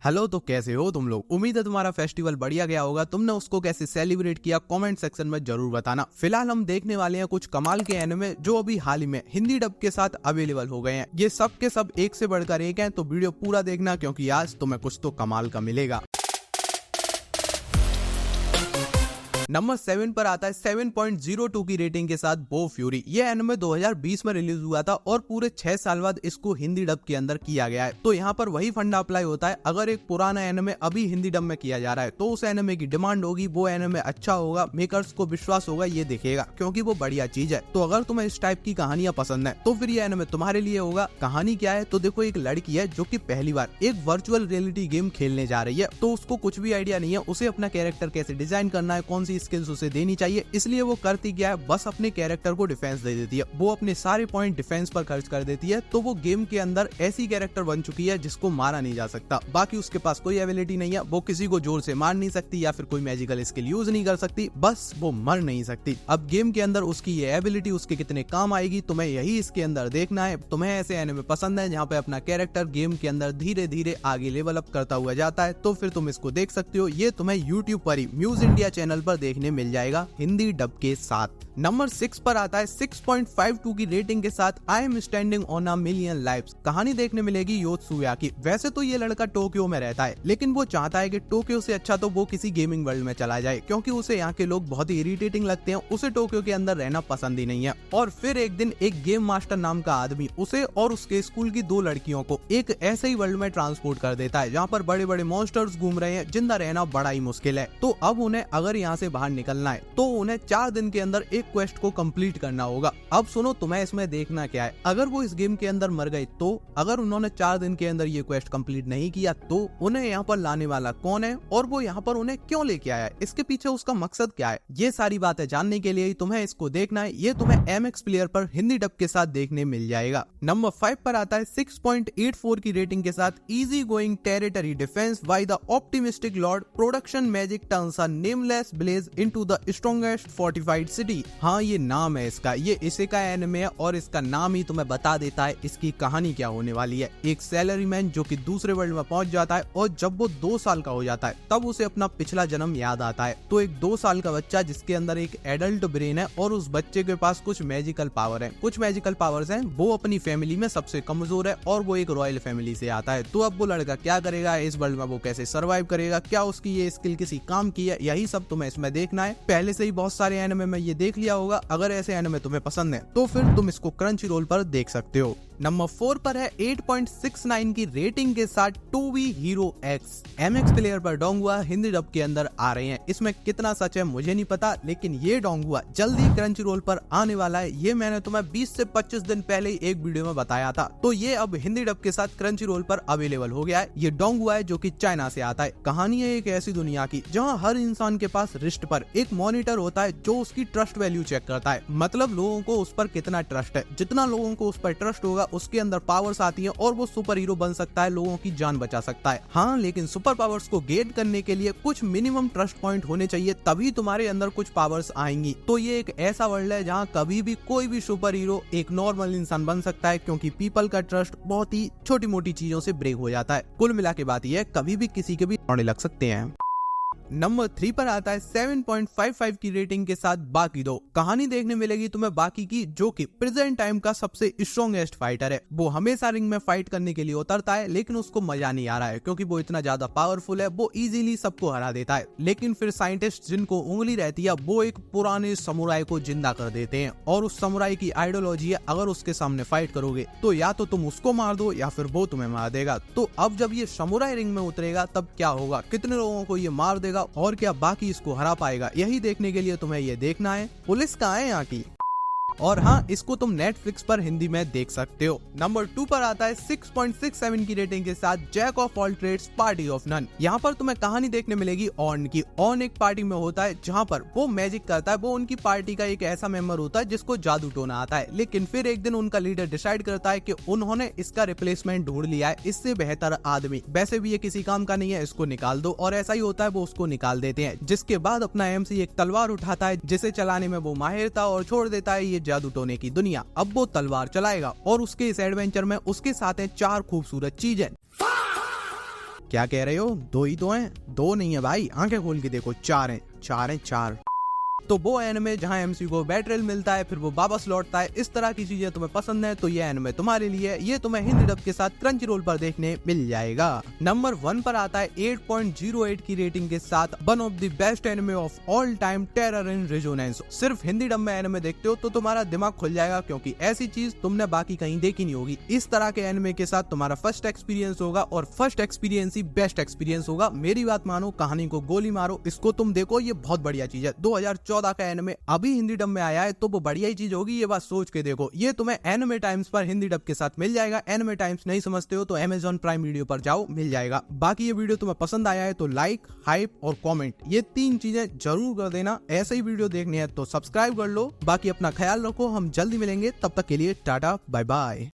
Hello, तो कैसे हो तुम लोग। उम्मीद है तुम्हारा फेस्टिवल बढ़िया गया होगा। तुमने उसको कैसे सेलिब्रेट किया कमेंट सेक्शन में जरूर बताना। फिलहाल हम देखने वाले हैं कुछ कमाल के एनिमे जो अभी हाल ही में हिंदी डब के साथ अवेलेबल हो गए हैं। ये सब के सब एक से बढ़कर एक हैं, तो वीडियो पूरा देखना क्योंकि आज तुम्हें कुछ तो कमाल का मिलेगा। नंबर 7 पर आता है 7.02 की रेटिंग के साथ बो फ्यूरी। ये एनिमे 2020 में रिलीज हुआ था और पूरे 6 साल बाद इसको हिंदी डब के अंदर किया गया है। तो यहाँ पर वही फंडा अप्लाई होता है। अगर एक पुराना एनिमे अभी हिंदी डब में किया जा रहा है तो उस एनिमे की डिमांड होगी, वो एनिमे अच्छा होगा, मेकर्स को विश्वास होगा ये दिखेगा क्योंकि वो बढ़िया चीज है। तो अगर तुम्हें इस टाइप की कहानियां पसंद है तो फिर ये एनिमे तुम्हारे लिए होगा। कहानी क्या है तो देखो, एक लड़की है जो कि पहली बार एक वर्चुअल रियलिटी गेम खेलने जा रही है। तो उसको कुछ भी आइडिया नहीं है उसे अपना कैरेक्टर कैसे डिजाइन करना है, कौन सी स्किल्स उसे देनी चाहिए। इसलिए वो करती क्या है, बस अपने कैरेक्टर को डिफेंस दे देती है। वो अपने सारे पॉइंट डिफेंस पर खर्च कर देती है। तो वो गेम के अंदर ऐसी कैरेक्टर बन चुकी है जिसको मारा नहीं जा सकता। बाकी उसके पास कोई एबिलिटी नहीं है, वो किसी को जोर से मार नहीं सकती या फिर कोई मैजिकल स्किल यूज नहीं कर सकती, बस वो मर नहीं सकती। अब गेम के अंदर उसकी ये एबिलिटी उसके कितने काम आएगी तुम्हें यही इसके अंदर देखना है। तुम्हें ऐसे एनिमे पसंद है जहाँ पे अपना कैरेक्टर गेम के अंदर धीरे धीरे आगे लेवल अप करता हुआ जाता है तो फिर तुम इसको देख सकते हो। ये तुम्हें यूट्यूब पर ही म्यूज इंडिया चैनल पर देखने मिल जाएगा हिंदी डब के साथ। नंबर 6 पर आता है 6.52 की रेटिंग के साथ I am standing on a million lives. कहानी देखने मिलेगी योत्सुया की। वैसे तो ये लड़का टोक्यो में रहता है लेकिन वो चाहता है कि टोक्यो से अच्छा तो वो किसी गेमिंग वर्ल्ड में चला जाए क्योंकि उसे यहाँ के लोग बहुत ही इरिटेटिंग लगते हैं। उसे टोक्यो के अंदर रहना पसंद ही नहीं है। और फिर एक दिन एक गेम मास्टर नाम का आदमी उसे और उसके स्कूल की 2 लड़कियों को एक ऐसे ही वर्ल्ड में ट्रांसपोर्ट कर देता है जहाँ पर बड़े बड़े मॉन्स्टर्स घूम रहे हैं, जिंदा रहना बड़ा ही मुश्किल है। तो अब उन्हें अगर यहाँ से बाहर निकलना है तो उन्हें 4 दिन के अंदर एक क्वेस्ट को कंप्लीट करना होगा। अब सुनो, तुम्हें इसमें देखना क्या है। अगर वो इस गेम के अंदर मर गए तो अगर उन्होंने 4 दिन के अंदर ये क्वेस्ट कंप्लीट नहीं किया तो उन्हें यहाँ पर लाने वाला कौन है और वो यहाँ पर उन्हें क्यों लेके आया है, इसके पीछे उसका मकसद क्या है, ये सारी बातें जानने के लिए तुम्हें इसको देखना है। ये तुम्हें MX प्लेयर पर हिंदी डब के साथ देखने मिल जाएगा। नंबर 5 पर आता है 6.84 की रेटिंग के साथ easy going territory defence by the optimistic lord production magic turns a nameless blaze into the strongest fortified city. हाँ, ये नाम है इसका, ये इसी का एनिमे है और इसका नाम ही तुम्हें बता देता है इसकी कहानी क्या होने वाली है। एक सैलरीमैन जो कि दूसरे वर्ल्ड में पहुंच जाता है और जब वो 2 साल का हो जाता है तब उसे अपना पिछला जन्म याद आता है। तो एक 2 साल का बच्चा जिसके अंदर एक एडल्ट ब्रेन है और उस बच्चे के पास कुछ मैजिकल पावर है। कुछ मैजिकल पावर्स हैं। वो अपनी फैमिली में सबसे कमजोर है और वो एक रॉयल फैमिली से आता है। तो अब वो लड़का क्या करेगा, इस वर्ल्ड में वो कैसे सर्वाइव करेगा, क्या उसकी ये स्किल किसी काम की है, यही सब तुम्हें इसमें देखना है। पहले से ही बहुत सारे एनिमे में ये देख लिया होगा। अगर ऐसे एनिमे तुम्हें पसंद है तो फिर तुम इसको क्रंची रोल पर देख सकते हो। नंबर 4 पर है 8.69 की रेटिंग के साथ 2V hero X। MX player पर डोंगुआ हिंदी डब के अंदर आ रहे हैं। इसमें कितना सच है मुझे नहीं पता, लेकिन ये डोंगुआ जल्दी क्रंची रोल पर आने वाला है। ये मैंने तुम्हें 20 से 25 दिन पहले ही एक वीडियो में बताया था। तो ये अब हिंदी डब के साथ क्रंची रोल पर अवेलेबल हो गया है। ये डोंगुआ है जो कि चाइना से आता है। कहानी है एक ऐसी दुनिया की जहाँ हर इंसान के पास रिस्ट पर एक मॉनिटर होता है जो उसकी ट्रस्ट वैल्यू चेक करता है। मतलब लोगों को उस पर कितना ट्रस्ट है। जितना लोगों को उस पर ट्रस्ट होगा उसके अंदर पावर्स आती हैं और वो सुपर हीरो बन सकता है, लोगों की जान बचा सकता है। हाँ, लेकिन सुपर पावर्स को गेन करने के लिए कुछ मिनिमम ट्रस्ट पॉइंट होने चाहिए, तभी तुम्हारे अंदर कुछ पावर्स आएंगी। तो ये एक ऐसा वर्ल्ड है जहाँ कभी भी कोई भी सुपर हीरो एक नॉर्मल इंसान बन सकता है क्योंकि पीपल का ट्रस्ट बहुत ही छोटी मोटी चीजों से ब्रेक हो जाता है। कुल मिला के बात यह कभी भी किसी के भी तोड़ने लग सकते हैं। नंबर 3 पर आता है 7.55 की रेटिंग के साथ बाकी दो। कहानी देखने मिलेगी तुम्हें बाकी की, जो कि प्रेजेंट टाइम का सबसे स्ट्रॉन्गेस्ट फाइटर है। वो हमेशा रिंग में फाइट करने के लिए उतरता है लेकिन उसको मजा नहीं आ रहा है क्योंकि वो इतना ज्यादा पावरफुल है, वो इजीली सबको हरा देता है। लेकिन फिर साइंटिस्ट जिनको उंगली रहती है वो एक पुराने समुराई को जिंदा कर देते हैं और उस समुराई की आइडियोलॉजी है अगर उसके सामने फाइट करोगे तो या तो तुम उसको मार दो या फिर वो तुम्हें मार देगा। तो अब जब ये समुराई रिंग में उतरेगा तब क्या होगा, कितने लोगों को ये मार देगा और क्या बाकी इसको हरा पाएगा, यही देखने के लिए तुम्हें ये देखना है। पुलिस कहाँ है यहाँ की। और हाँ, इसको तुम नेटफ्लिक्स पर हिंदी में देख सकते हो। नंबर 2 पर आता है 6.67 की रेटिंग के साथ jack of all trades party of none. यहाँ पर तुम्हें कहानी देखने मिलेगी ऑन की। ऑन एक पार्टी में होता है जहाँ पर वो मैजिक करता है। वो उनकी पार्टी का एक ऐसा मेंबर होता है जिसको जादू टोना आता है। लेकिन फिर एक दिन उनका लीडर डिसाइड करता है कि उन्होंने इसका रिप्लेसमेंट ढूंढ लिया है, इससे बेहतर आदमी। वैसे भी ये किसी काम का नहीं है, इसको निकाल दो। और ऐसा ही होता है, वो उसको निकाल देते हैं। जिसके बाद अपना MC एक तलवार उठाता है जिसे चलाने में वो माहिर था और छोड़ देता है ये जादू टोने की दुनिया। अब वो तलवार चलाएगा और उसके इस एडवेंचर में उसके साथ है 4 खूबसूरत चीजें। क्या कह रहे हो, 2 ही तो हैं? 2 नहीं है भाई, आंखें खोल के देखो, 4 हैं, 4 हैं, 4। तो वो एनिमे जहां एमसी को बैटरेल मिलता है फिर वो वापस लौटता है, इस तरह की चीजें तुम्हें पसंद है तो ये एनिमे तुम्हारे लिए। ये तुम्हें हिंदी डब के साथ क्रंची रोल पर देखने मिल जाएगा। नंबर 1 पर आता है 8.08 की रेटिंग के साथ one of the best anime of all time, terror in resonance. सिर्फ हिंदी डब में एनिमे देखते हो तो तुम्हारा दिमाग खुल जाएगा, क्योंकि ऐसी चीज तुमने बाकी कहीं देखी नहीं होगी। इस तरह के एनिमे के साथ तुम्हारा फर्स्ट एक्सपीरियंस होगा और फर्स्ट एक्सपीरियंस ही बेस्ट एक्सपीरियंस होगा। मेरी बात मानो, कहानी को गोली मारो, इसको तुम देखो, ये बहुत बढ़िया चीज है। 2014 का एनिमे अभी हिंदी डब में आया है तो वो बढ़िया ही चीज होगी, ये बात सोच के देखो। ये तुम्हें एनिमे टाइम्स पर हिंदी डब के साथ मिल जाएगा। एनिमे टाइम्स नहीं समझते हो तो Amazon प्राइम वीडियो पर जाओ, मिल जाएगा। बाकी ये वीडियो तुम्हें पसंद आया है तो लाइक, हाइप और कमेंट, ये 3 चीजें जरूर कर देना। ऐसे ही वीडियो देखनी है तो सब्सक्राइब कर लो। बाकी अपना ख्याल रखो, हम जल्दी मिलेंगे, तब तक के लिए टाटा बाय बाय।